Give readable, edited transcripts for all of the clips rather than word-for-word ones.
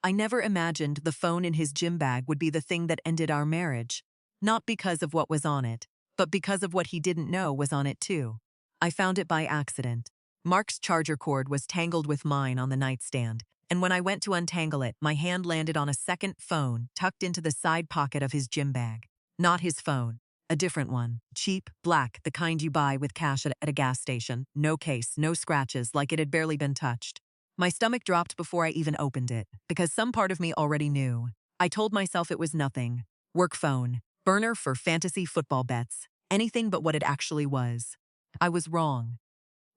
I never imagined the phone in his gym bag would be the thing that ended our marriage. Not because of what was on it, but because of what he didn't know was on it too. I found it by accident. Mark's charger cord was tangled with mine on the nightstand, and when I went to untangle it, my hand landed on a second phone tucked into the side pocket of his gym bag. Not his phone. A different one. Cheap, black, the kind you buy with cash at a gas station. No case, no scratches, like it had barely been touched. My stomach dropped before I even opened it, because some part of me already knew. I told myself it was nothing. Work phone. Burner for fantasy football bets. Anything but what it actually was. I was wrong.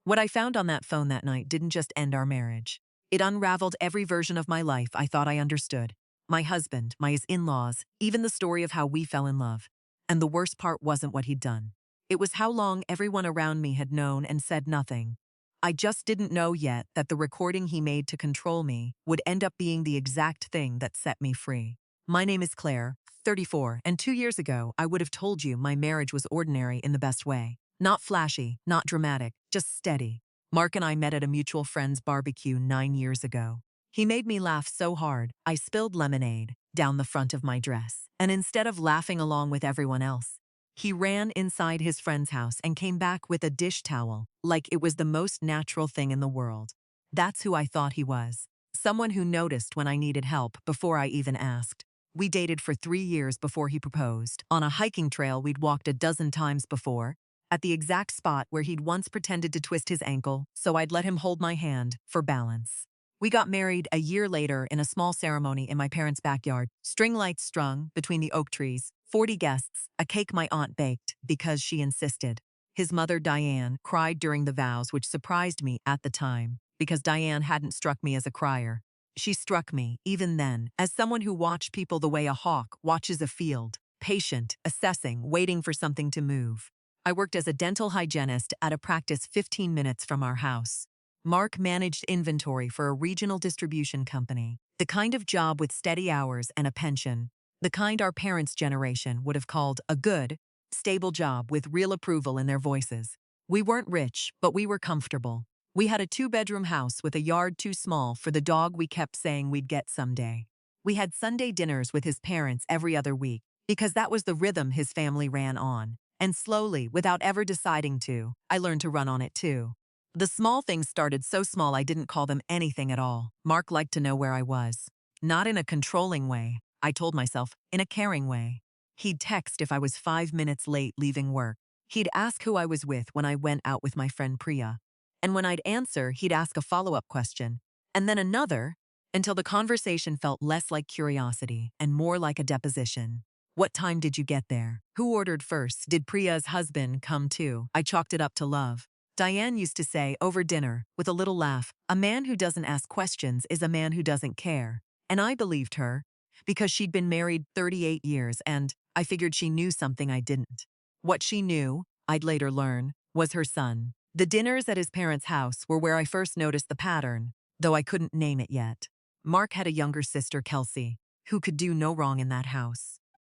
What I found on that phone that night didn't just end our marriage. It unraveled every version of my life I thought I understood. My husband, my in-laws, even the story of how we fell in love. And the worst part wasn't what he'd done. It was how long everyone around me had known and said nothing. I just didn't know yet that the recording he made to control me would end up being the exact thing that set me free. My name is Claire, 34, and 2 years ago I would have told you my marriage was ordinary in the best way. Not flashy, not dramatic, just steady. Mark and I met at a mutual friend's barbecue 9 years ago. He made me laugh so hard, I spilled lemonade down the front of my dress. And instead of laughing along with everyone else, he ran inside his friend's house and came back with a dish towel, like it was the most natural thing in the world. That's who I thought he was. Someone who noticed when I needed help before I even asked. We dated for 3 years before he proposed, on a hiking trail we'd walked a dozen times before, at the exact spot where he'd once pretended to twist his ankle, so I'd let him hold my hand for balance. We got married a year later in a small ceremony in my parents' backyard, string lights strung between the oak trees, 40 guests, a cake my aunt baked because she insisted. His mother, Diane, cried during the vows, which surprised me at the time, because Diane hadn't struck me as a crier. She struck me, even then, as someone who watched people the way a hawk watches a field, patient, assessing, waiting for something to move. I worked as a dental hygienist at a practice 15 minutes from our house. Mark managed inventory for a regional distribution company, the kind of job with steady hours and a pension, the kind our parents' generation would have called a good, stable job with real approval in their voices. We weren't rich, but we were comfortable. We had a 2-bedroom house with a yard too small for the dog we kept saying we'd get someday. We had Sunday dinners with his parents every other week, because that was the rhythm his family ran on. And slowly, without ever deciding to, I learned to run on it too. The small things started so small I didn't call them anything at all. Mark liked to know where I was. Not in a controlling way, I told myself, in a caring way. He'd text if I was 5 minutes late leaving work. He'd ask who I was with when I went out with my friend Priya. And when I'd answer, he'd ask a follow-up question. And then another, until the conversation felt less like curiosity and more like a deposition. What time did you get there? Who ordered first? Did Priya's husband come too? I chalked it up to love. Diane used to say, over dinner, with a little laugh, a man who doesn't ask questions is a man who doesn't care. And I believed her, because she'd been married 38 years and I figured she knew something I didn't. What she knew, I'd later learn, was her son. The dinners at his parents' house were where I first noticed the pattern, though I couldn't name it yet. Mark had a younger sister, Kelsey, who could do no wrong in that house.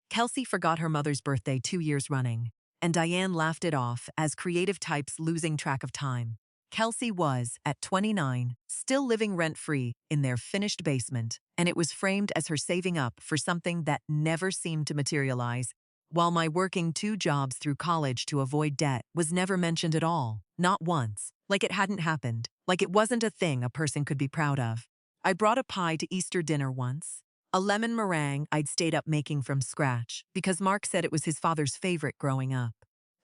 Kelsey forgot her mother's birthday 2 years running, and Diane laughed it off as creative types losing track of time. Kelsey was, at 29, still living rent-free in their finished basement, and it was framed as her saving up for something that never seemed to materialize, while my working 2 jobs through college to avoid debt was never mentioned at all, not once, like it hadn't happened, like it wasn't a thing a person could be proud of. I brought a pie to Easter dinner once. A lemon meringue I'd stayed up making from scratch because Mark said it was his father's favorite growing up.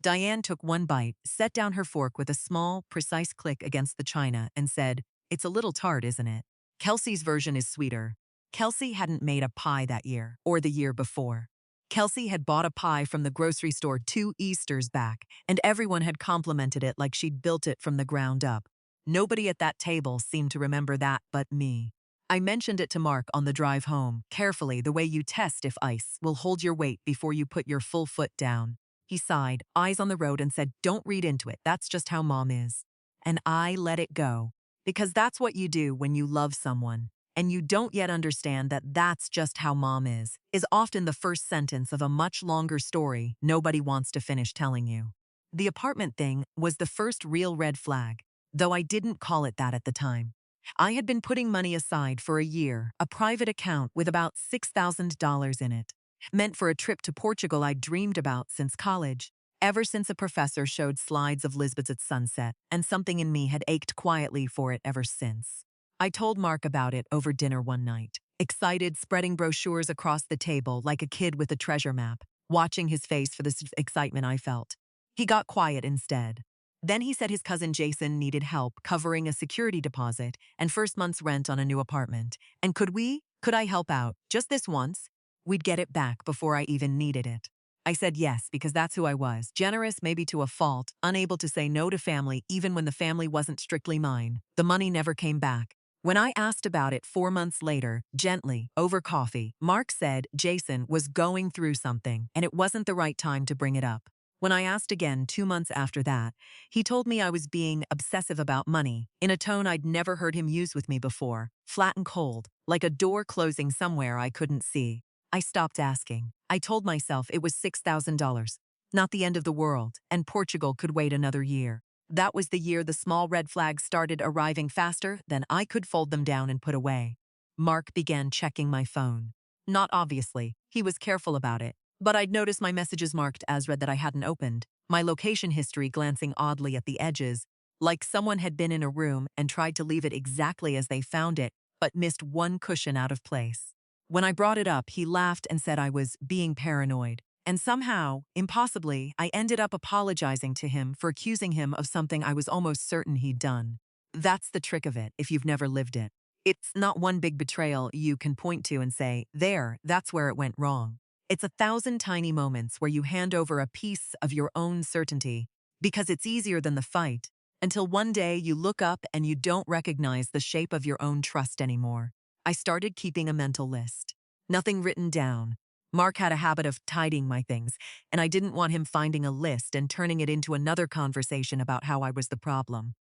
Diane took one bite, set down her fork with a small, precise click against the china, and said, "It's a little tart, isn't it?" Kelsey's version is sweeter. Kelsey hadn't made a pie that year, or the year before. Kelsey had bought a pie from the grocery store 2 Easters back, and everyone had complimented it like she'd built it from the ground up. Nobody at that table seemed to remember that but me. I mentioned it to Mark on the drive home, carefully, the way you test if ice will hold your weight before you put your full foot down. He sighed, eyes on the road, and said, "Don't read into it, that's just how Mom is." And I let it go, because that's what you do when you love someone, and you don't yet understand that that's just how Mom is often the first sentence of a much longer story nobody wants to finish telling you. The apartment thing was the first real red flag, though I didn't call it that at the time. I had been putting money aside for a year, a private account with about $6,000 in it, meant for a trip to Portugal I'd dreamed about since college. Ever since a professor showed slides of Lisbeth at sunset, and something in me had ached quietly for it ever since. I told Mark about it over dinner one night, excited, spreading brochures across the table like a kid with a treasure map, watching his face for the excitement I felt. He got quiet instead. Then he said his cousin Jason needed help covering a security deposit and first month's rent on a new apartment. And could I help out, just this once? We'd get it back before I even needed it. I said yes because that's who I was, generous maybe to a fault, unable to say no to family even when the family wasn't strictly mine. The money never came back. When I asked about it 4 months later, gently, over coffee, Mark said Jason was going through something and it wasn't the right time to bring it up. When I asked again 2 months after that, he told me I was being obsessive about money, in a tone I'd never heard him use with me before, flat and cold, like a door closing somewhere I couldn't see. I stopped asking. I told myself it was $6,000, not the end of the world, and Portugal could wait another year. That was the year the small red flags started arriving faster than I could fold them down and put away. Mark began checking my phone. Not obviously, he was careful about it, but I'd noticed my messages marked as read that I hadn't opened, my location history glancing oddly at the edges, like someone had been in a room and tried to leave it exactly as they found it, but missed one cushion out of place. When I brought it up, he laughed and said I was being paranoid. And somehow, impossibly, I ended up apologizing to him for accusing him of something I was almost certain he'd done. That's the trick of it, if you've never lived it. It's not one big betrayal you can point to and say, there, that's where it went wrong. It's 1,000 tiny moments where you hand over a piece of your own certainty, because it's easier than the fight, until one day you look up and you don't recognize the shape of your own trust anymore. I started keeping a mental list. Nothing written down. Mark had a habit of tidying my things, and I didn't want him finding a list and turning it into another conversation about how I was the problem.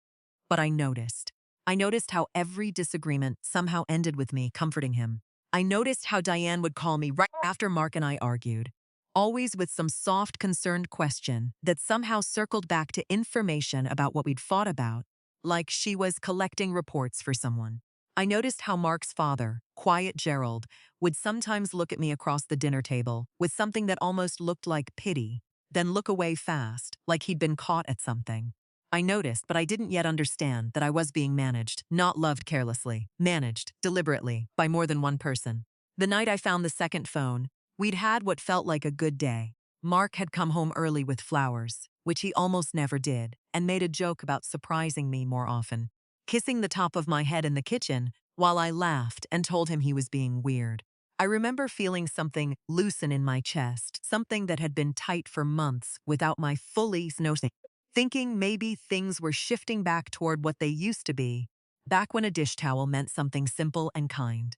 But I noticed. I noticed how every disagreement somehow ended with me comforting him. I noticed how Diane would call me right after Mark and I argued, always with some soft, concerned question that somehow circled back to information about what we'd fought about, like she was collecting reports for someone. I noticed how Mark's father, quiet Gerald, would sometimes look at me across the dinner table with something that almost looked like pity, then look away fast, like he'd been caught at something. I noticed, but I didn't yet understand that I was being managed, not loved carelessly, managed, deliberately, by more than one person. The night I found the second phone, we'd had what felt like a good day. Mark had come home early with flowers, which he almost never did, and made a joke about surprising me more often, kissing the top of my head in the kitchen while I laughed and told him he was being weird. I remember feeling something loosen in my chest, something that had been tight for months without my fully noticing. Thinking maybe things were shifting back toward what they used to be, back when a dish towel meant something simple and kind.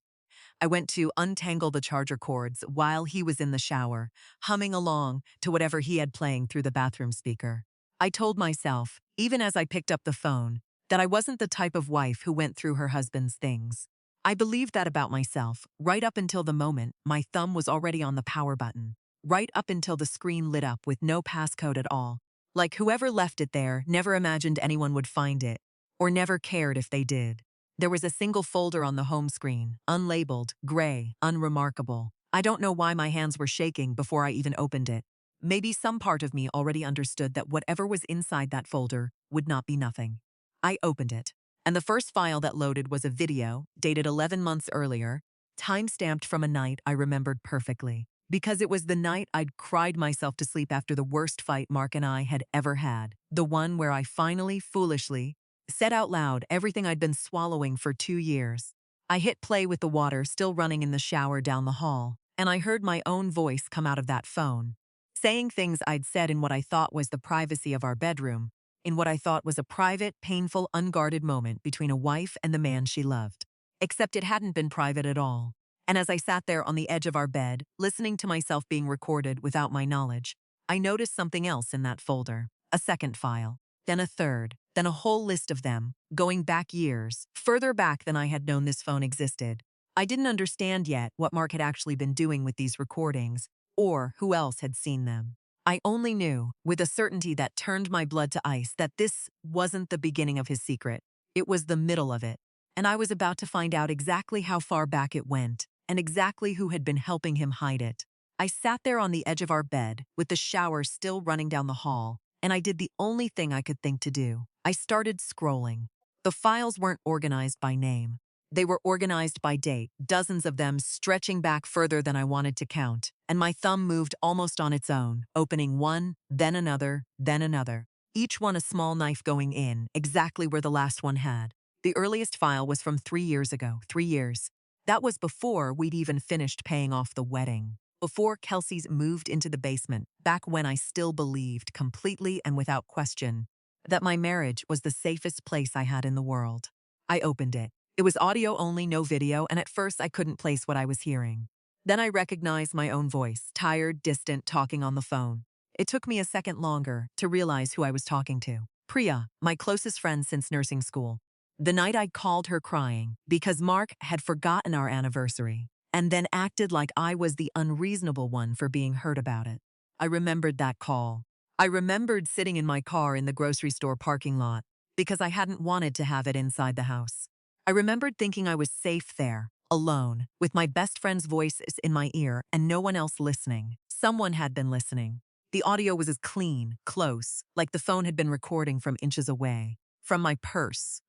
I went to untangle the charger cords while he was in the shower, humming along to whatever he had playing through the bathroom speaker. I told myself, even as I picked up the phone, that I wasn't the type of wife who went through her husband's things. I believed that about myself, right up until the moment my thumb was already on the power button, right up until the screen lit up with no passcode at all. Like whoever left it there never imagined anyone would find it, or never cared if they did. There was a single folder on the home screen, unlabeled, gray, unremarkable. I don't know why my hands were shaking before I even opened it. Maybe some part of me already understood that whatever was inside that folder would not be nothing. I opened it, and the first file that loaded was a video, dated 11 months earlier, time-stamped from a night I remembered perfectly. Because it was the night I'd cried myself to sleep after the worst fight Mark and I had ever had. The one where I finally, foolishly, said out loud everything I'd been swallowing for 2 years. I hit play with the water still running in the shower down the hall, and I heard my own voice come out of that phone, saying things I'd said in what I thought was the privacy of our bedroom, in what I thought was a private, painful, unguarded moment between a wife and the man she loved. Except it hadn't been private at all. And as I sat there on the edge of our bed, listening to myself being recorded without my knowledge, I noticed something else in that folder. A second file, then a third, then a whole list of them, going back years, further back than I had known this phone existed. I didn't understand yet what Mark had actually been doing with these recordings, or who else had seen them. I only knew, with a certainty that turned my blood to ice, that this wasn't the beginning of his secret. It was the middle of it. and I was about to find out exactly how far back it went and exactly who had been helping him hide it. I sat there on the edge of our bed, with the shower still running down the hall, and I did the only thing I could think to do. I started scrolling. The files weren't organized by name. They were organized by date, dozens of them stretching back further than I wanted to count, and my thumb moved almost on its own, opening one, then another, then another. Each one a small knife going in, exactly where the last one had. The earliest file was from 3 years ago, 3 years. That was before we'd even finished paying off the wedding. Before Kelsey's moved into the basement, back when I still believed, completely and without question, that my marriage was the safest place I had in the world. I opened it. It was audio only, no video, and at first I couldn't place what I was hearing. Then I recognized my own voice, tired, distant, talking on the phone. It took me a second longer to realize who I was talking to. Priya, my closest friend since nursing school. The night I called her crying because Mark had forgotten our anniversary and then acted like I was the unreasonable one for being hurt about it. I remembered that call. I remembered sitting in my car in the grocery store parking lot because I hadn't wanted to have it inside the house. I remembered thinking I was safe there, alone, with my best friend's voice in my ear and no one else listening. Someone had been listening. The audio was as clean, close, like the phone had been recording from inches away. From my purse,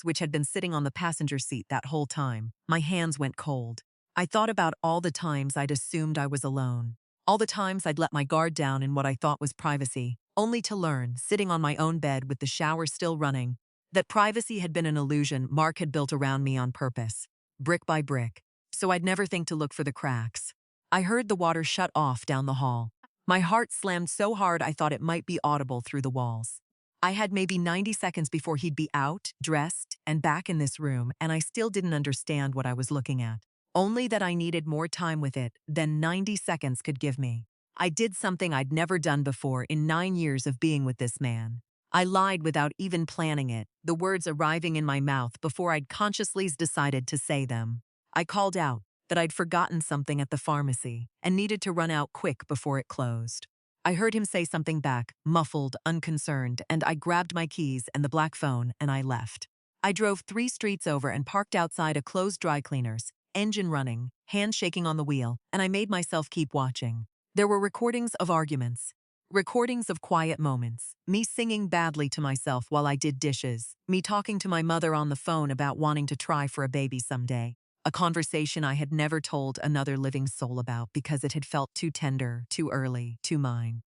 which had been sitting on the passenger seat that whole time. My hands went cold. I thought about all the times I'd assumed I was alone. All the times I'd let my guard down in what I thought was privacy, only to learn, sitting on my own bed with the shower still running, that privacy had been an illusion Mark had built around me on purpose, brick by brick, so I'd never think to look for the cracks. I heard the water shut off down the hall. My heart slammed so hard I thought it might be audible through the walls. I had maybe 90 seconds before he'd be out, dressed, and back in this room, and I still didn't understand what I was looking at. Only that I needed more time with it than 90 seconds could give me. I did something I'd never done before in 9 years of being with this man. I lied without even planning it, the words arriving in my mouth before I'd consciously decided to say them. I called out that I'd forgotten something at the pharmacy and needed to run out quick before it closed. I heard him say something back, muffled, unconcerned, and I grabbed my keys and the black phone and I left. I drove 3 streets over and parked outside a closed dry cleaner's, engine running, hands shaking on the wheel, and I made myself keep watching. There were recordings of arguments, recordings of quiet moments, me singing badly to myself while I did dishes, me talking to my mother on the phone about wanting to try for a baby someday, a conversation I had never told another living soul about because it had felt too tender, too early, too mine.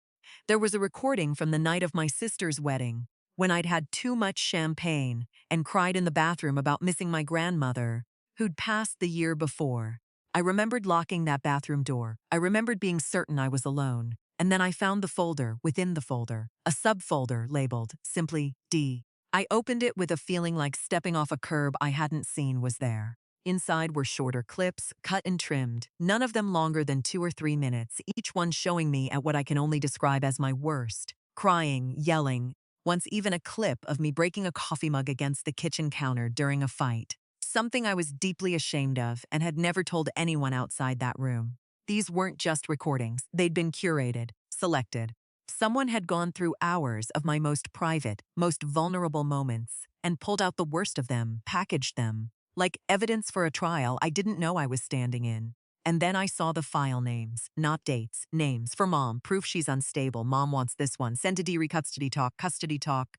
There was a recording from the night of my sister's wedding, when I'd had too much champagne and cried in the bathroom about missing my grandmother, who'd passed the year before. I remembered locking that bathroom door. I remembered being certain I was alone. And then I found the folder within the folder, a subfolder labeled simply D. I opened it with a feeling like stepping off a curb I hadn't seen was there. Inside were shorter clips, cut and trimmed, none of them longer than 2 or 3 minutes, each one showing me at what I can only describe as my worst. Crying, yelling, once even a clip of me breaking a coffee mug against the kitchen counter during a fight. Something I was deeply ashamed of and had never told anyone outside that room. These weren't just recordings, they'd been curated, selected. Someone had gone through hours of my most private, most vulnerable moments and pulled out the worst of them, packaged them. Like evidence for a trial I didn't know I was standing in. And then I saw the file names, not dates, names for mom, proof she's unstable, mom wants this one, send to DRE custody talk.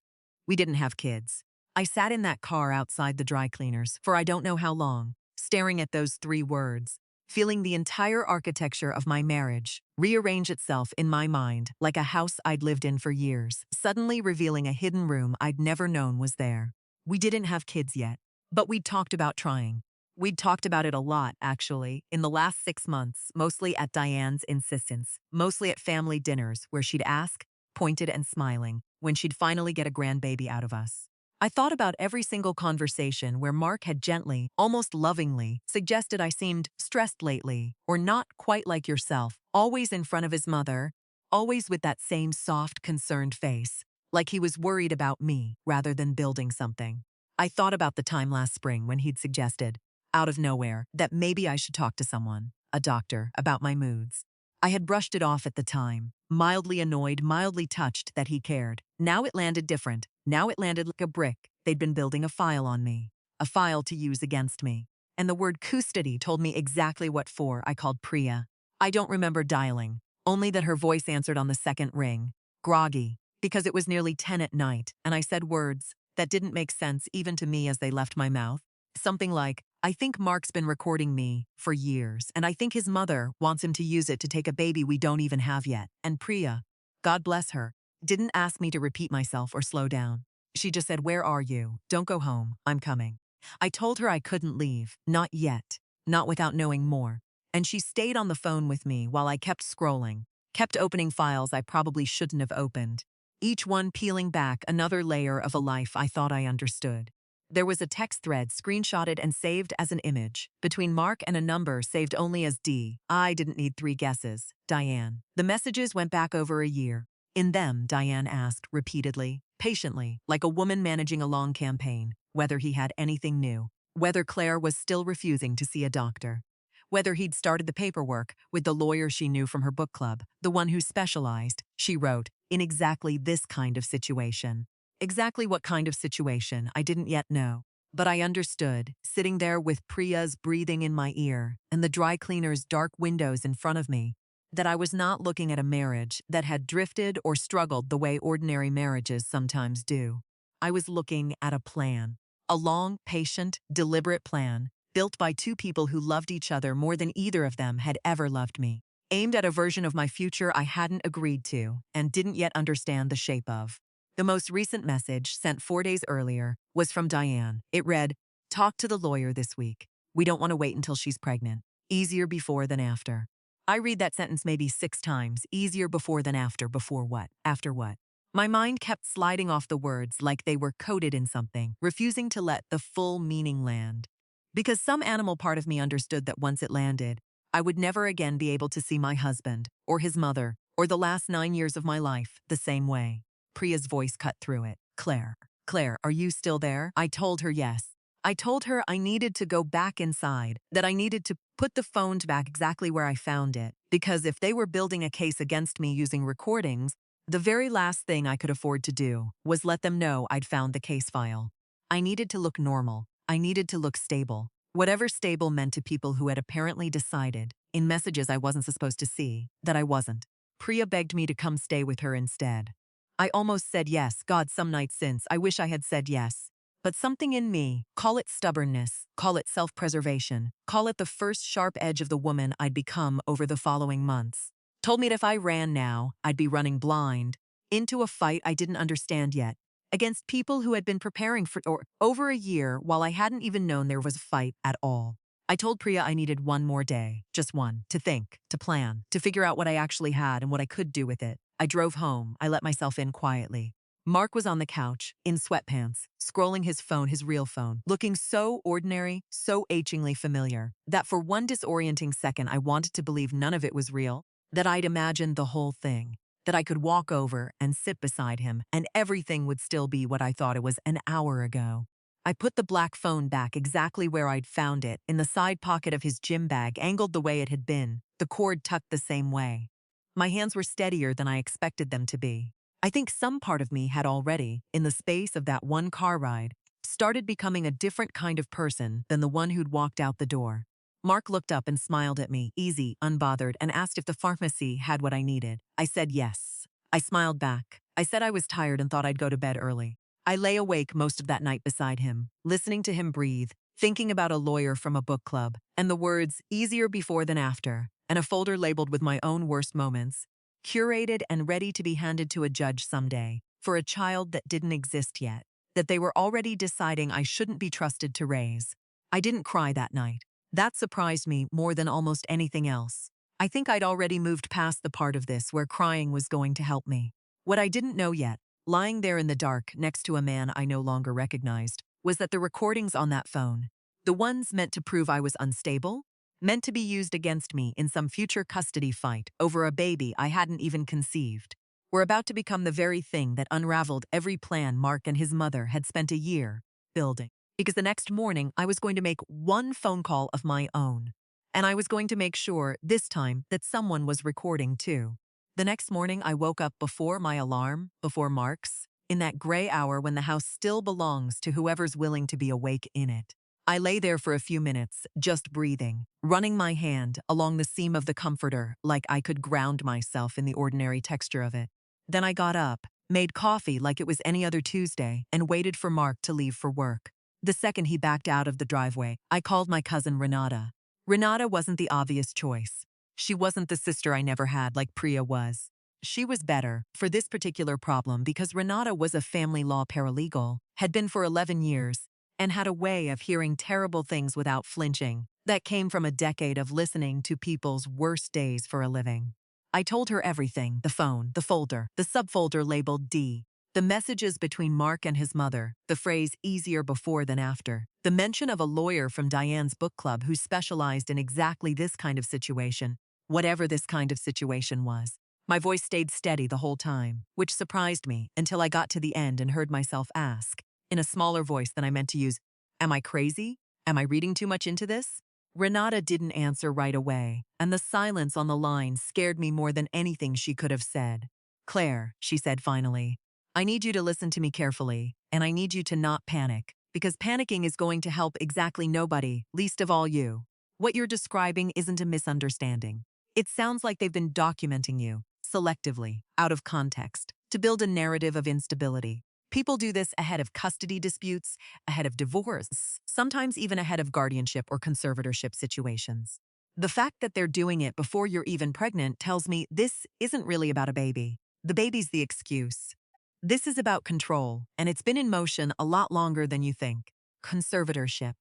We didn't have kids. I sat in that car outside the dry cleaners for I don't know how long, staring at those 3 words, feeling the entire architecture of my marriage rearrange itself in my mind like a house I'd lived in for years, suddenly revealing a hidden room I'd never known was there. We didn't have kids yet, but we'd talked about trying. We'd talked about it a lot, actually, in the last 6 months, mostly at Diane's insistence, mostly at family dinners where she'd ask, pointed and smiling, when she'd finally get a grandbaby out of us. I thought about every single conversation where Mark had gently, almost lovingly, suggested I seemed stressed lately, or not quite like yourself, always in front of his mother, always with that same soft, concerned face, like he was worried about me rather than building something. I thought about the time last spring when he'd suggested, out of nowhere, that maybe I should talk to someone, a doctor, about my moods. I had brushed it off at the time, mildly annoyed, mildly touched that he cared. Now it landed different. Now it landed like a brick. They'd been building a file on me. a file to use against me. And the word custody told me exactly what for. I called Priya. I don't remember dialing, only that her voice answered on the second ring, groggy, because it was nearly 10 at night, and I said words that didn't make sense even to me as they left my mouth. Something like, I think Mark's been recording me for years, and I think his mother wants him to use it to take a baby we don't even have yet. And Priya, God bless her, didn't ask me to repeat myself or slow down. She just said, "Where are you? Don't go home. I'm coming." I told her I couldn't leave, not yet, not without knowing more. And she stayed on the phone with me while I kept scrolling, kept opening files I probably shouldn't have opened, each one peeling back another layer of a life I thought I understood. There was a text thread screenshotted and saved as an image, between Mark and a number saved only as D. I didn't need 3 guesses. Diane. The messages went back over a year. In them, Diane asked, repeatedly, patiently, like a woman managing a long campaign, whether he had anything new, whether Claire was still refusing to see a doctor, whether he'd started the paperwork with the lawyer she knew from her book club, the one who specialized, she wrote, in exactly this kind of situation. Exactly what kind of situation, I didn't yet know. But I understood, sitting there with Priya's breathing in my ear and the dry cleaner's dark windows in front of me, that I was not looking at a marriage that had drifted or struggled the way ordinary marriages sometimes do. I was looking at a plan. A long, patient, deliberate plan, built by 2 people who loved each other more than either of them had ever loved me, aimed at a version of my future I hadn't agreed to and didn't yet understand the shape of. The most recent message, sent 4 days earlier, was from Diane. It read, "Talk to the lawyer this week. We don't want to wait until she's pregnant. Easier before than after." I read that sentence maybe 6 times. Easier before than after. Before what? After what? My mind kept sliding off the words like they were coded in something, refusing to let the full meaning land. Because some animal part of me understood that once it landed, I would never again be able to see my husband, or his mother, or the last 9 years of my life the same way. Priya's voice cut through it. Claire. Claire, are you still there? I told her yes. I told her I needed to go back inside, that I needed to put the phone back exactly where I found it, because if they were building a case against me using recordings, the very last thing I could afford to do was let them know I'd found the case file. I needed to look normal. I needed to look stable. Whatever stable meant to people who had apparently decided, in messages I wasn't supposed to see, that I wasn't. Priya begged me to come stay with her instead. I almost said yes, God, some nights since, I wish I had said yes. But something in me, call it stubbornness, call it self-preservation, call it the first sharp edge of the woman I'd become over the following months, told me that if I ran now, I'd be running blind, into a fight I didn't understand yet, against people who had been preparing for over a year while I hadn't even known there was a fight at all. I told Priya I needed 1 more day, just one, to think, to plan, to figure out what I actually had and what I could do with it. I drove home. I let myself in quietly. Mark was on the couch, in sweatpants, scrolling his phone, his real phone, looking so ordinary, so achingly familiar, that for one disorienting second I wanted to believe none of it was real, that I'd imagined the whole thing, that I could walk over and sit beside him and everything would still be what I thought it was an hour ago. I put the black phone back exactly where I'd found it, in the side pocket of his gym bag, angled the way it had been, the cord tucked the same way. My hands were steadier than I expected them to be. I think some part of me had already, in the space of that one car ride, started becoming a different kind of person than the one who'd walked out the door. Mark looked up and smiled at me, easy, unbothered, and asked if the pharmacy had what I needed. I said yes. I smiled back. I said I was tired and thought I'd go to bed early. I lay awake most of that night beside him, listening to him breathe, thinking about a lawyer from a book club, and the words, easier before than after, and a folder labeled with my own worst moments, curated and ready to be handed to a judge someday, for a child that didn't exist yet, that they were already deciding I shouldn't be trusted to raise. I didn't cry that night. That surprised me more than almost anything else. I think I'd already moved past the part of this where crying was going to help me. What I didn't know yet, lying there in the dark next to a man I no longer recognized, was that the recordings on that phone, the ones meant to prove I was unstable, meant to be used against me in some future custody fight over a baby I hadn't even conceived, were about to become the very thing that unraveled every plan Mark and his mother had spent a year building. Because the next morning, I was going to make one phone call of my own. And I was going to make sure, this time, that someone was recording too. The next morning, I woke up before my alarm, before Mark's, in that gray hour when the house still belongs to whoever's willing to be awake in it. I lay there for a few minutes, just breathing, running my hand along the seam of the comforter like I could ground myself in the ordinary texture of it. Then I got up, made coffee like it was any other Tuesday, and waited for Mark to leave for work. The second he backed out of the driveway, I called my cousin Renata. Renata wasn't the obvious choice. She wasn't the sister I never had like Priya was. She was better for this particular problem because Renata was a family law paralegal, had been for 11 years, and had a way of hearing terrible things without flinching that came from a decade of listening to people's worst days for a living. I told her everything: the phone, the folder, the subfolder labeled D, the messages between Mark and his mother, the phrase easier before than after, the mention of a lawyer from Diane's book club who specialized in exactly this kind of situation, whatever this kind of situation was. My voice stayed steady the whole time, which surprised me until I got to the end and heard myself ask, in a smaller voice than I meant to use, "Am I crazy? Am I reading too much into this?" Renata didn't answer right away, and the silence on the line scared me more than anything she could have said. "Claire," she said finally, "I need you to listen to me carefully, and I need you to not panic, because panicking is going to help exactly nobody, least of all you. What you're describing isn't a misunderstanding. It sounds like they've been documenting you, selectively, out of context, to build a narrative of instability. People do this ahead of custody disputes, ahead of divorce, sometimes even ahead of guardianship or conservatorship situations. The fact that they're doing it before you're even pregnant tells me this isn't really about a baby. The baby's the excuse. This is about control, and it's been in motion a lot longer than you think. Conservatorship.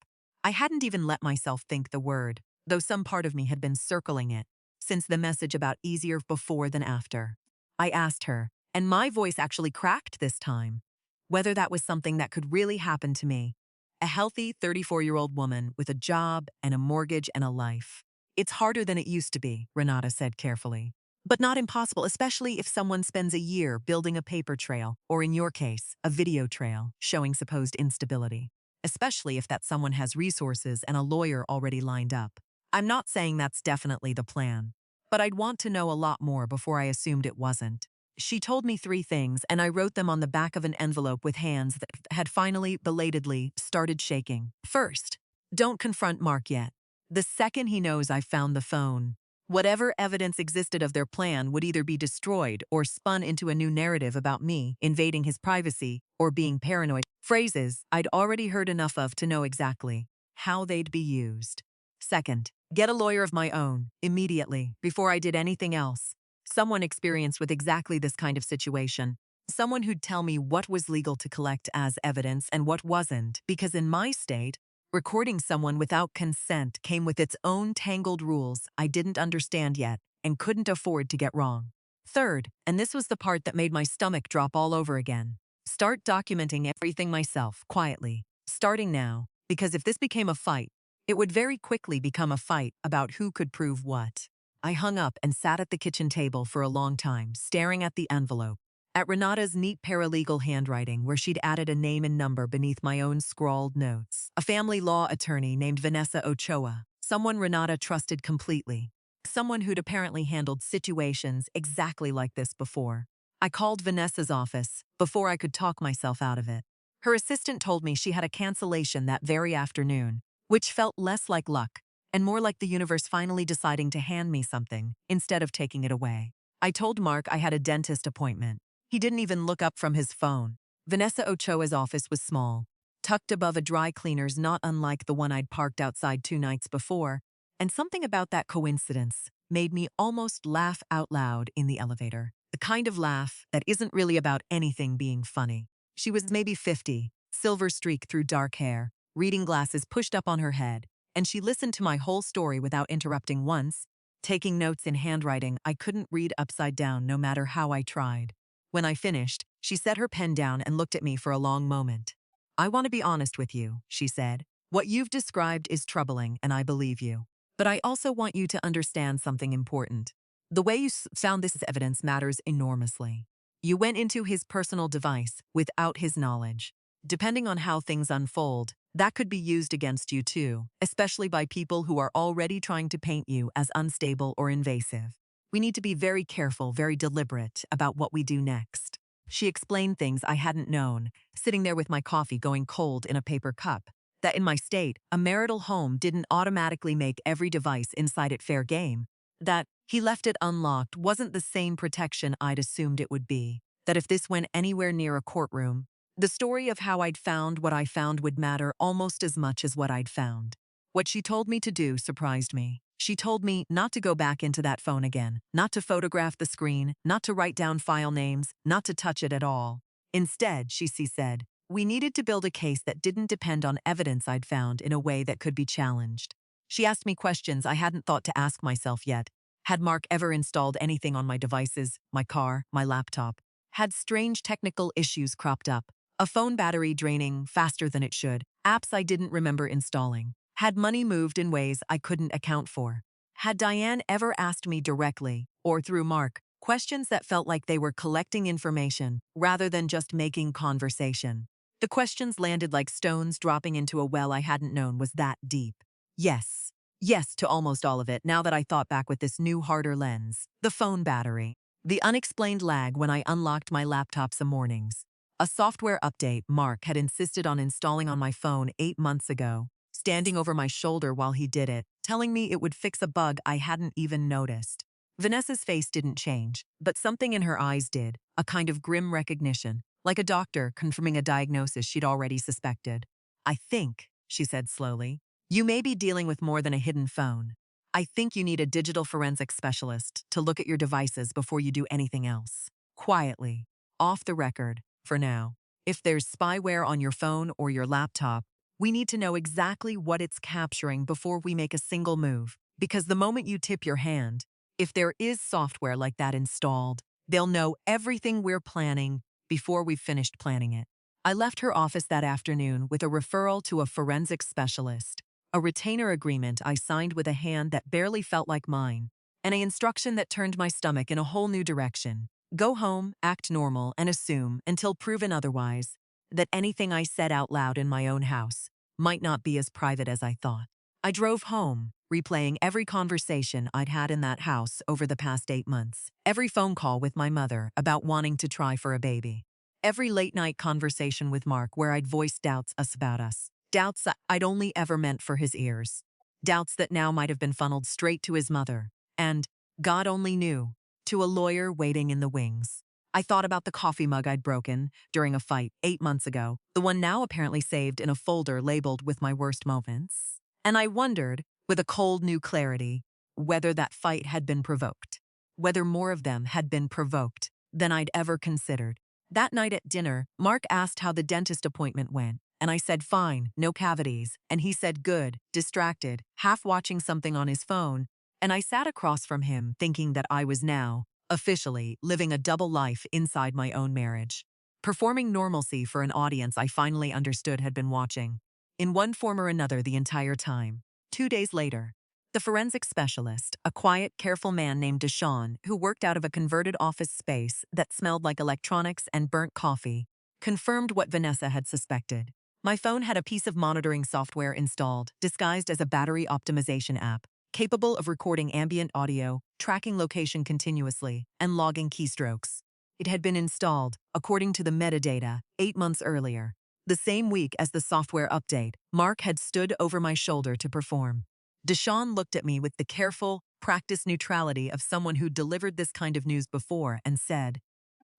I hadn't even let myself think the word, though some part of me had been circling it, since the message about easier before than after. I asked her, and my voice actually cracked this time, whether that was something that could really happen to me. A healthy 34-year-old woman with a job and a mortgage and a life. "It's harder than it used to be," Renata said carefully. "But not impossible, especially if someone spends a year building a paper trail, or in your case, a video trail, showing supposed instability. Especially if that someone has resources and a lawyer already lined up. I'm not saying that's definitely the plan, but I'd want to know a lot more before I assumed it wasn't." She told me 3 things, and I wrote them on the back of an envelope with hands that had finally, belatedly, started shaking. First, don't confront Mark yet. The second he knows I found the phone, whatever evidence existed of their plan would either be destroyed or spun into a new narrative about me invading his privacy or being paranoid. Phrases I'd already heard enough of to know exactly how they'd be used. Second, get a lawyer of my own, immediately, before I did anything else. Someone experienced with exactly this kind of situation. Someone who'd tell me what was legal to collect as evidence and what wasn't, because in my state, recording someone without consent came with its own tangled rules I didn't understand yet and couldn't afford to get wrong. Third, and this was the part that made my stomach drop all over again, start documenting everything myself, quietly, starting now, because if this became a fight, it would very quickly become a fight about who could prove what. I hung up and sat at the kitchen table for a long time, staring at the envelope, at Renata's neat paralegal handwriting where she'd added a name and number beneath my own scrawled notes. A family law attorney named Vanessa Ochoa, someone Renata trusted completely, someone who'd apparently handled situations exactly like this before. I called Vanessa's office before I could talk myself out of it. Her assistant told me she had a cancellation that very afternoon, which felt less like luck and more like the universe finally deciding to hand me something instead of taking it away. I told Mark I had a dentist appointment. He didn't even look up from his phone. Vanessa Ochoa's office was small, tucked above a dry cleaner's not unlike the one I'd parked outside 2 nights before, and something about that coincidence made me almost laugh out loud in the elevator. The kind of laugh that isn't really about anything being funny. She was maybe 50, silver streak through dark hair, reading glasses pushed up on her head, and she listened to my whole story without interrupting once, taking notes in handwriting I couldn't read upside down no matter how I tried. When I finished, she set her pen down and looked at me for a long moment. "I want to be honest with you," she said. "What you've described is troubling, and I believe you. But I also want you to understand something important. The way you found this evidence matters enormously. You went into his personal device without his knowledge. Depending on how things unfold, that could be used against you too, especially by people who are already trying to paint you as unstable or invasive. We need to be very careful, very deliberate about what we do next." She explained things I hadn't known, sitting there with my coffee going cold in a paper cup. That in my state, a marital home didn't automatically make every device inside it fair game. That he left it unlocked wasn't the same protection I'd assumed it would be. That if this went anywhere near a courtroom, the story of how I'd found what I found would matter almost as much as what I'd found. What she told me to do surprised me. She told me not to go back into that phone again, not to photograph the screen, not to write down file names, not to touch it at all. Instead, she said, we needed to build a case that didn't depend on evidence I'd found in a way that could be challenged. She asked me questions I hadn't thought to ask myself yet. Had Mark ever installed anything on my devices, my car, my laptop? Had strange technical issues cropped up? A phone battery draining faster than it should? Apps I didn't remember installing? Had money moved in ways I couldn't account for? Had Diane ever asked me directly, or through Mark, questions that felt like they were collecting information rather than just making conversation? The questions landed like stones dropping into a well I hadn't known was that deep. Yes. Yes to almost all of it now that I thought back with this new harder lens. The phone battery. The unexplained lag when I unlocked my laptop some mornings. A software update Mark had insisted on installing on my phone 8 months ago, standing over my shoulder while he did it, telling me it would fix a bug I hadn't even noticed. Vanessa's face didn't change, but something in her eyes did, a kind of grim recognition, like a doctor confirming a diagnosis she'd already suspected. I think, she said slowly, you may be dealing with more than a hidden phone. I think you need a digital forensics specialist to look at your devices before you do anything else. Quietly, off the record, for now. If there's spyware on your phone or your laptop, we need to know exactly what it's capturing before we make a single move. Because the moment you tip your hand, if there is software like that installed, they'll know everything we're planning before we've finished planning it. I left her office that afternoon with a referral to a forensics specialist, a retainer agreement I signed with a hand that barely felt like mine, and an instruction that turned my stomach in a whole new direction. Go home, act normal, and assume, until proven otherwise, that anything I said out loud in my own house might not be as private as I thought. I drove home, replaying every conversation I'd had in that house over the past 8 months, every phone call with my mother about wanting to try for a baby, every late-night conversation with Mark where I'd voiced doubts about us, doubts I'd only ever meant for his ears, doubts that now might have been funneled straight to his mother, and, God only knew, to a lawyer waiting in the wings. I thought about the coffee mug I'd broken during a fight 8 months ago, the one now apparently saved in a folder labeled with my worst moments. And I wondered, with a cold new clarity, whether that fight had been provoked. Whether more of them had been provoked than I'd ever considered. That night at dinner, Mark asked how the dentist appointment went, and I said fine, no cavities, and he said good, distracted, half watching something on his phone, and I sat across from him thinking that I was now, officially, living a double life inside my own marriage. Performing normalcy for an audience I finally understood had been watching, in one form or another the entire time. 2 days later, the forensic specialist, a quiet, careful man named Deshawn, who worked out of a converted office space that smelled like electronics and burnt coffee, confirmed what Vanessa had suspected. My phone had a piece of monitoring software installed, disguised as a battery optimization app, capable of recording ambient audio, tracking location continuously, and logging keystrokes. It had been installed, according to the metadata, 8 months earlier. The same week as the software update, Mark had stood over my shoulder to perform. Deshawn looked at me with the careful, practiced neutrality of someone who'd delivered this kind of news before and said,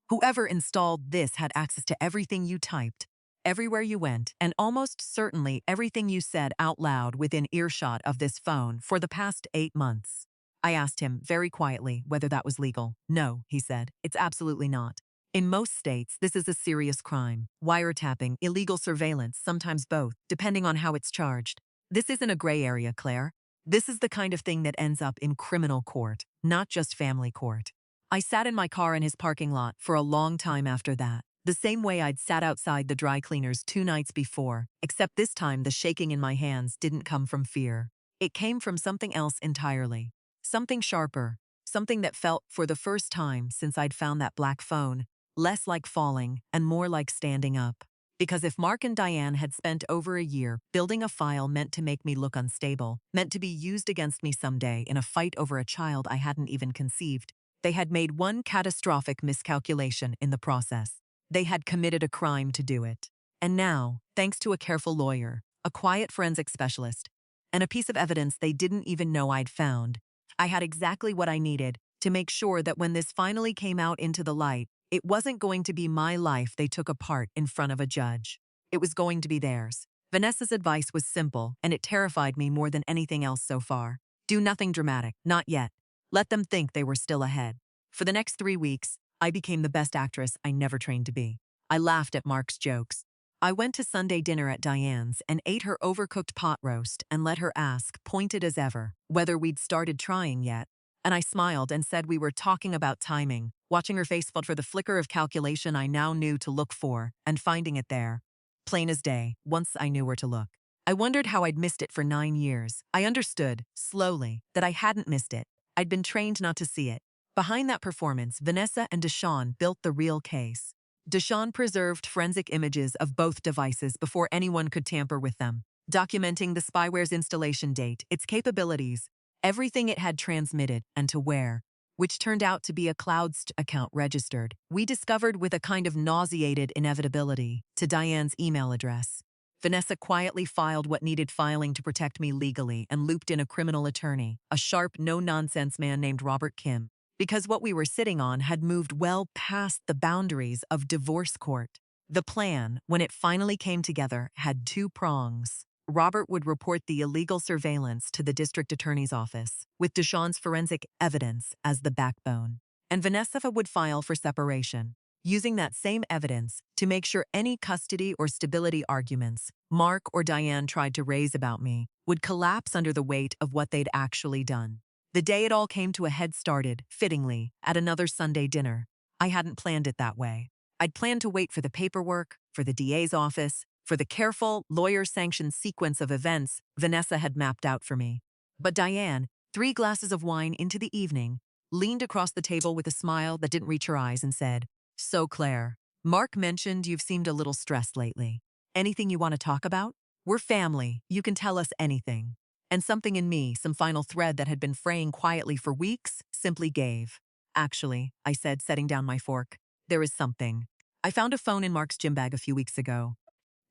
whoever installed this had access to everything you typed, everywhere you went, and almost certainly everything you said out loud within earshot of this phone for the past 8 months. I asked him very quietly whether that was legal. No, he said, it's absolutely not. In most states, this is a serious crime. Wiretapping, illegal surveillance, sometimes both, depending on how it's charged. This isn't a gray area, Claire. This is the kind of thing that ends up in criminal court, not just family court. I sat in my car in his parking lot for a long time after that, the same way I'd sat outside the dry cleaners 2 nights before, except this time the shaking in my hands didn't come from fear. It came from something else entirely. Something sharper, something that felt, for the first time since I'd found that black phone, less like falling and more like standing up. Because if Mark and Diane had spent over a year building a file meant to make me look unstable, meant to be used against me someday in a fight over a child I hadn't even conceived, they had made one catastrophic miscalculation in the process. They had committed a crime to do it. And now, thanks to a careful lawyer, a quiet forensic specialist, and a piece of evidence they didn't even know I'd found, I had exactly what I needed to make sure that when this finally came out into the light, it wasn't going to be my life they took apart in front of a judge. It was going to be theirs. Vanessa's advice was simple, and it terrified me more than anything else so far. Do nothing dramatic, not yet. Let them think they were still ahead. For the next 3 weeks, I became the best actress I never trained to be. I laughed at Mark's jokes. I went to Sunday dinner at Diane's and ate her overcooked pot roast and let her ask, pointed as ever, whether we'd started trying yet. And I smiled and said we were talking about timing, watching her face felt for the flicker of calculation I now knew to look for, and finding it there. Plain as day, once I knew where to look. I wondered how I'd missed it for 9 years. I understood, slowly, that I hadn't missed it. I'd been trained not to see it. Behind that performance, Vanessa and Deshawn built the real case. Deshawn preserved forensic images of both devices before anyone could tamper with them, documenting the spyware's installation date, its capabilities, everything it had transmitted, and to where, which turned out to be a cloud account registered, we discovered with a kind of nauseated inevitability, to Diane's email address. Vanessa quietly filed what needed filing to protect me legally and looped in a criminal attorney, a sharp, no-nonsense man named Robert Kim, because what we were sitting on had moved well past the boundaries of divorce court. The plan, when it finally came together, had 2 prongs. Robert would report the illegal surveillance to the district attorney's office, with Deshawn's forensic evidence as the backbone. And Vanessa would file for separation, using that same evidence to make sure any custody or stability arguments Mark or Diane tried to raise about me would collapse under the weight of what they'd actually done. The day it all came to a head started, fittingly, at another Sunday dinner. I hadn't planned it that way. I'd planned to wait for the paperwork, for the DA's office, for the careful, lawyer-sanctioned sequence of events Vanessa had mapped out for me. But Diane, 3 glasses of wine into the evening, leaned across the table with a smile that didn't reach her eyes and said, "So Claire, Mark mentioned you've seemed a little stressed lately. Anything you want to talk about? We're family, you can tell us anything." And something in me, some final thread that had been fraying quietly for weeks, simply gave. "Actually," I said, setting down my fork, "there is something. I found a phone in Mark's gym bag a few weeks ago."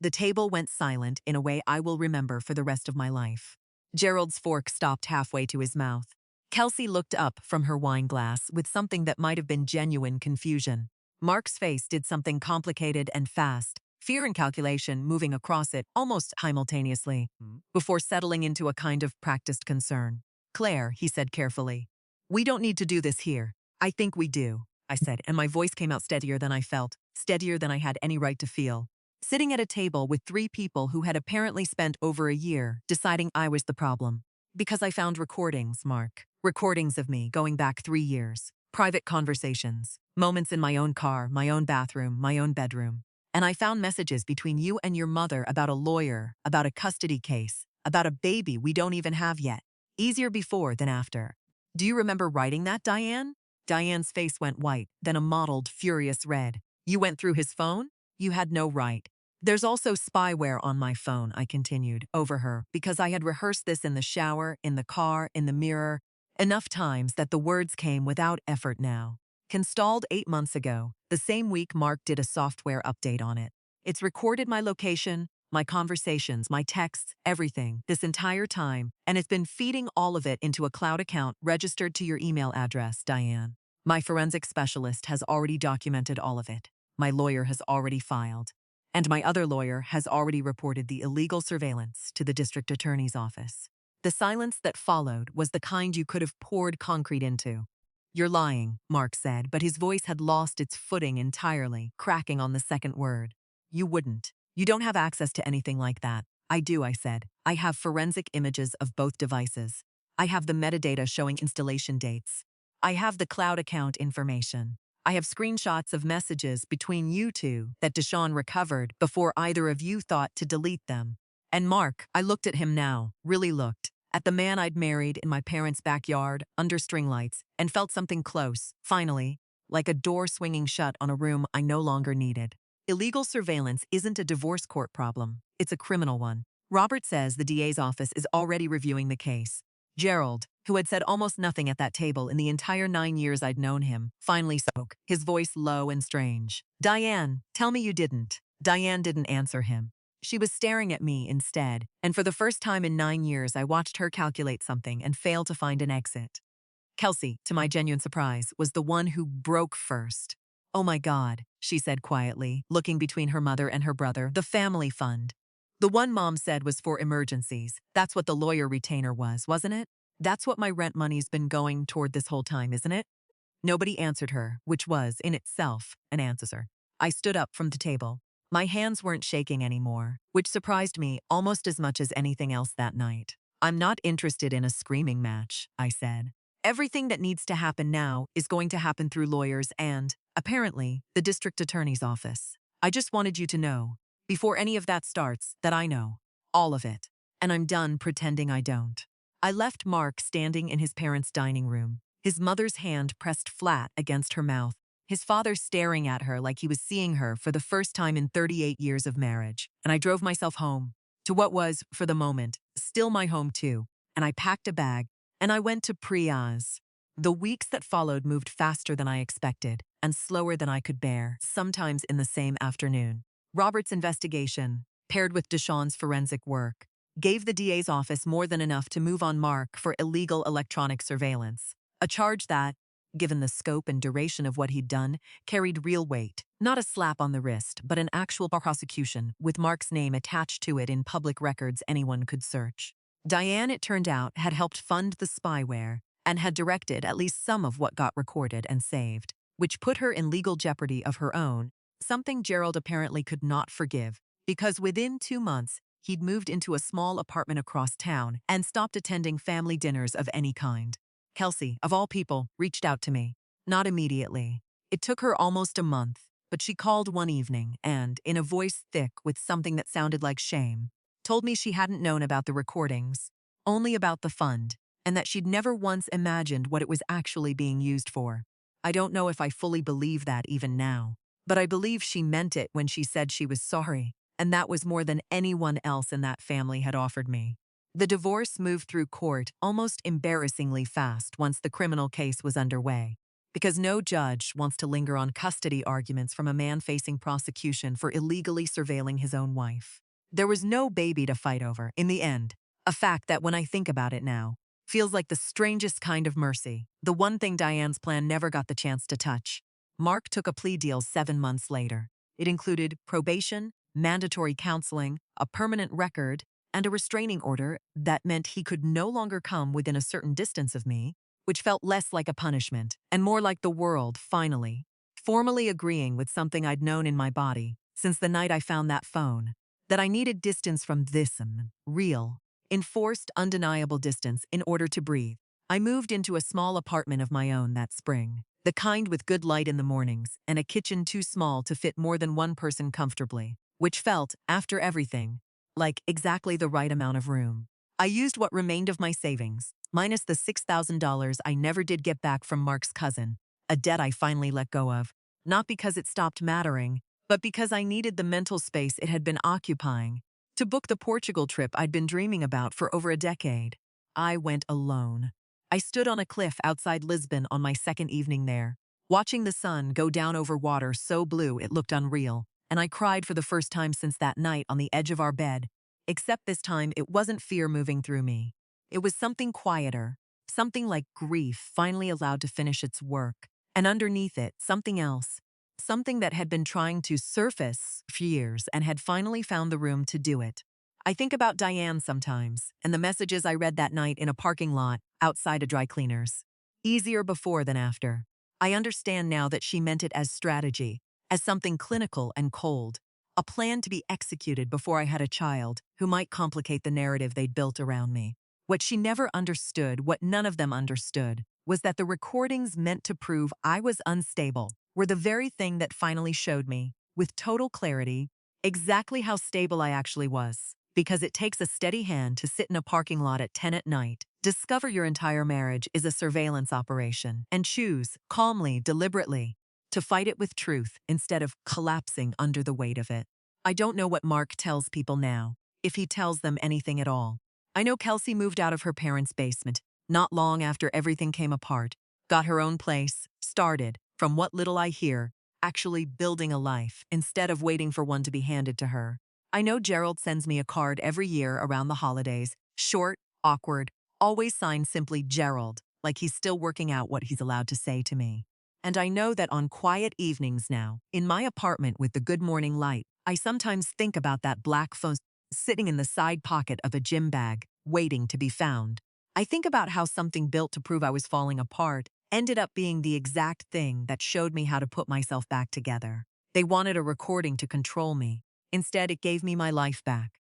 The table went silent in a way I will remember for the rest of my life. Gerald's fork stopped halfway to his mouth. Kelsey looked up from her wine glass with something that might have been genuine confusion. Mark's face did something complicated and fast, fear and calculation moving across it almost simultaneously, before settling into a kind of practiced concern. "Claire," he said carefully, "we don't need to do this here." "I think we do," I said, and my voice came out steadier than I felt, steadier than I had any right to feel. Sitting at a table with 3 people who had apparently spent over a year deciding I was the problem. Because I found recordings, Mark. Recordings of me going back 3 years. Private conversations. Moments in my own car, my own bathroom, my own bedroom. And I found messages between you and your mother about a lawyer, about a custody case, about a baby we don't even have yet. Easier before than after. "Do you remember writing that, Diane?" Diane's face went white, then a mottled, furious red. "You went through his phone? You had no right." "There's also spyware on my phone," I continued, over her, because I had rehearsed this in the shower, in the car, in the mirror, enough times that the words came without effort now. "Installed 8 months ago, the same week Mark did a software update on it. It's recorded my location, my conversations, my texts, everything, this entire time, and it's been feeding all of it into a cloud account registered to your email address, Diane. My forensic specialist has already documented all of it. My lawyer has already filed. And my other lawyer has already reported the illegal surveillance to the district attorney's office." The silence that followed was the kind you could have poured concrete into. "You're lying," Mark said, but his voice had lost its footing entirely, cracking on the second word. "You wouldn't. You don't have access to anything like that." "I do," I said. "I have forensic images of both devices. I have the metadata showing installation dates. I have the cloud account information. I have screenshots of messages between you 2 that Deshawn recovered before either of you thought to delete them. And Mark," I looked at him now, really looked, at the man I'd married in my parents' backyard, under string lights, and felt something close, finally, like a door swinging shut on a room I no longer needed. "Illegal surveillance isn't a divorce court problem. It's a criminal one. Robert says the DA's office is already reviewing the case. Gerald, who had said almost nothing at that table in the entire 9 years I'd known him, finally spoke, his voice low and strange. "Diane, tell me you didn't." Diane didn't answer him. She was staring at me instead, and for the first time in 9 years I watched her calculate something and fail to find an exit. Kelsey, to my genuine surprise, was the one who broke first. "Oh my God," she said quietly, looking between her mother and her brother, "the family fund. The one Mom said was for emergencies. That's what the lawyer retainer was, wasn't it? That's what my rent money's been going toward this whole time, isn't it?" Nobody answered her, which was, in itself, an answer. I stood up from the table. My hands weren't shaking anymore, which surprised me almost as much as anything else that night. "I'm not interested in a screaming match," I said. "Everything that needs to happen now is going to happen through lawyers and, apparently, the district attorney's office. I just wanted you to know, before any of that starts, that I know. All of it. And I'm done pretending I don't." I left Mark standing in his parents' dining room, his mother's hand pressed flat against her mouth, his father staring at her like he was seeing her for the first time in 38 years of marriage, and I drove myself home, to what was, for the moment, still my home too, and I packed a bag, and I went to Priaz. The weeks that followed moved faster than I expected, and slower than I could bear, sometimes in the same afternoon. Robert's investigation, paired with Deshawn's forensic work, gave the DA's office more than enough to move on Mark for illegal electronic surveillance, a charge that, given the scope and duration of what he'd done, carried real weight. Not a slap on the wrist, but an actual prosecution, with Mark's name attached to it in public records anyone could search. Diane, it turned out, had helped fund the spyware, and had directed at least some of what got recorded and saved, which put her in legal jeopardy of her own, something Gerald apparently could not forgive, because within 2 months, he'd moved into a small apartment across town and stopped attending family dinners of any kind. Kelsey, of all people, reached out to me. Not immediately. It took her almost a month, but she called one evening and, in a voice thick with something that sounded like shame, told me she hadn't known about the recordings, only about the fund, and that she'd never once imagined what it was actually being used for. I don't know if I fully believe that even now, but I believe she meant it when she said she was sorry, and that was more than anyone else in that family had offered me. The divorce moved through court almost embarrassingly fast once the criminal case was underway, because no judge wants to linger on custody arguments from a man facing prosecution for illegally surveilling his own wife. There was no baby to fight over, in the end, a fact that, when I think about it now, feels like the strangest kind of mercy, the one thing Diane's plan never got the chance to touch. Mark took a plea deal 7 months later. It included probation, mandatory counseling, a permanent record, and a restraining order that meant he could no longer come within a certain distance of me, which felt less like a punishment and more like the world, finally, formally agreeing with something I'd known in my body since the night I found that phone, that I needed distance from this, real, enforced, undeniable distance in order to breathe. I moved into a small apartment of my own that spring, the kind with good light in the mornings and a kitchen too small to fit more than one person comfortably, which felt, after everything, like exactly the right amount of room. I used what remained of my savings, minus the $6,000 I never did get back from Mark's cousin, a debt I finally let go of, not because it stopped mattering, but because I needed the mental space it had been occupying, to book the Portugal trip I'd been dreaming about for over a decade. I went alone. I stood on a cliff outside Lisbon on my second evening there, watching the sun go down over water so blue it looked unreal, and I cried for the first time since that night on the edge of our bed, except this time it wasn't fear moving through me. It was something quieter, something like grief finally allowed to finish its work, and underneath it, something else, something that had been trying to surface for years and had finally found the room to do it. I think about Diane sometimes, and the messages I read that night in a parking lot outside a dry cleaner's. Easier before than after. I understand now that she meant it as strategy, as something clinical and cold, a plan to be executed before I had a child who might complicate the narrative they'd built around me. What she never understood, what none of them understood, was that the recordings meant to prove I was unstable were the very thing that finally showed me, with total clarity, exactly how stable I actually was. Because it takes a steady hand to sit in a parking lot at 10 at night, discover your entire marriage is a surveillance operation, and choose, calmly, deliberately, to fight it with truth instead of collapsing under the weight of it. I don't know what Mark tells people now, if he tells them anything at all. I know Kelsey moved out of her parents' basement, not long after everything came apart, got her own place, started, from what little I hear, actually building a life instead of waiting for one to be handed to her. I know Gerald sends me a card every year around the holidays, short, awkward, always signed simply Gerald, like he's still working out what he's allowed to say to me. And I know that on quiet evenings now, in my apartment with the good morning light, I sometimes think about that black phone sitting in the side pocket of a gym bag, waiting to be found. I think about how something built to prove I was falling apart ended up being the exact thing that showed me how to put myself back together. They wanted a recording to control me. Instead, it gave me my life back.